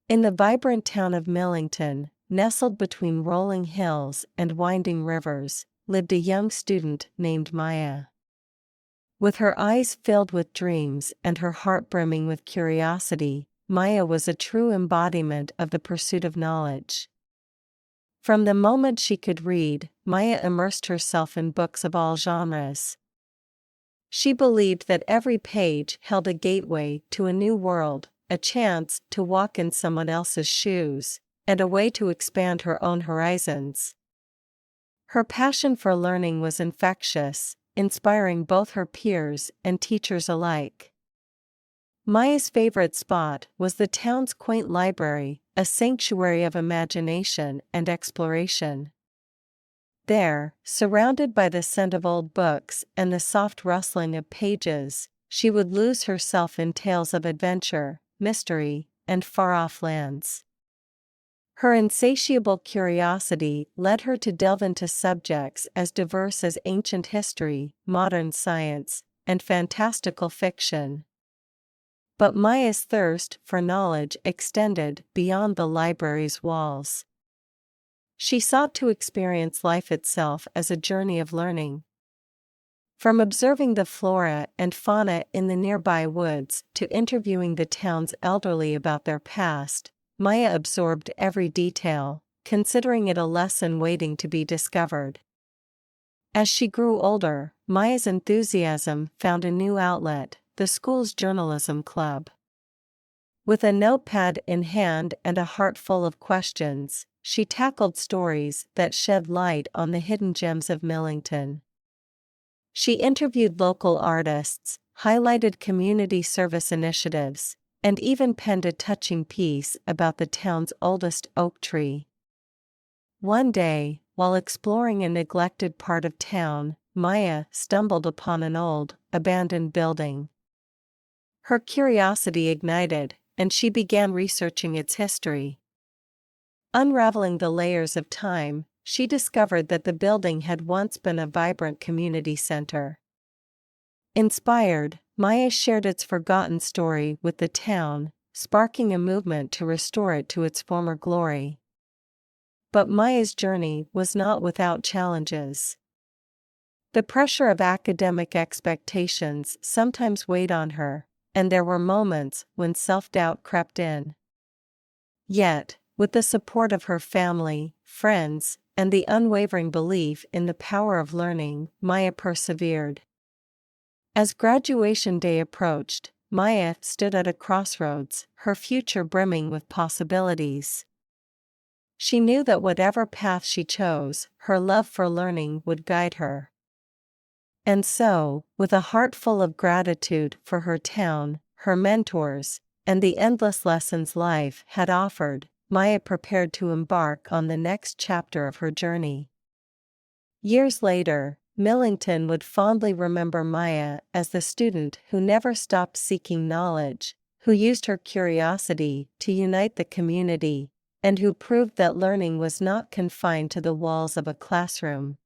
In the vibrant town of Millington, nestled between rolling hills and winding rivers, lived a young student named Maya. With her eyes filled with dreams and her heart brimming with curiosity, Maya was a true embodiment of the pursuit of knowledge. From the moment she could read, Maya immersed herself in books of all genres. She believed that every page held a gateway to a new world, a chance to walk in someone else's shoes, and a way to expand her own horizons. Her passion for learning was infectious, inspiring both her peers and teachers alike. Maya's favorite spot was the town's quaint library, a sanctuary of imagination and exploration. There, surrounded by the scent of old books and the soft rustling of pages, she would lose herself in tales of adventure, mystery, and far-off lands. Her insatiable curiosity led her to delve into subjects as diverse as ancient history, modern science, and fantastical fiction. But Maya's thirst for knowledge extended beyond the library's walls. She sought to experience life itself as a journey of learning. From observing the flora and fauna in the nearby woods to interviewing the town's elderly about their past, Maya absorbed every detail, considering it a lesson waiting to be discovered. As she grew older, Maya's enthusiasm found a new outlet, the school's journalism club. With a notepad in hand and a heart full of questions, she tackled stories that shed light on the hidden gems of Millington. She interviewed local artists, highlighted community service initiatives, and even penned a touching piece about the town's oldest oak tree. One day, while exploring a neglected part of town, Maya stumbled upon an old, abandoned building. Her curiosity ignited, and she began researching its history. Unraveling the layers of time, she discovered that the building had once been a vibrant community center. Inspired, Maya shared its forgotten story with the town, sparking a movement to restore it to its former glory. But Maya's journey was not without challenges. The pressure of academic expectations sometimes weighed on her, and there were moments when self-doubt crept in. Yet, with the support of her family, friends, and the unwavering belief in the power of learning, Maya persevered. As graduation day approached, Maya stood at a crossroads, her future brimming with possibilities. She knew that whatever path she chose, her love for learning would guide her. And so, with a heart full of gratitude for her town, her mentors, and the endless lessons life had offered, Maya prepared to embark on the next chapter of her journey. Years later, Millington would fondly remember Maya as the student who never stopped seeking knowledge, who used her curiosity to unite the community, and who proved that learning was not confined to the walls of a classroom.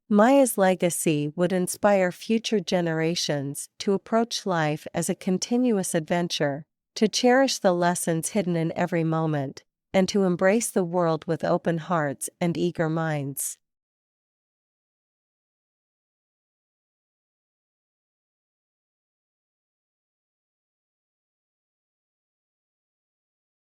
Maya's legacy would inspire future generations to approach life as a continuous adventure, to cherish the lessons hidden in every moment, and to embrace the world with open hearts and eager minds.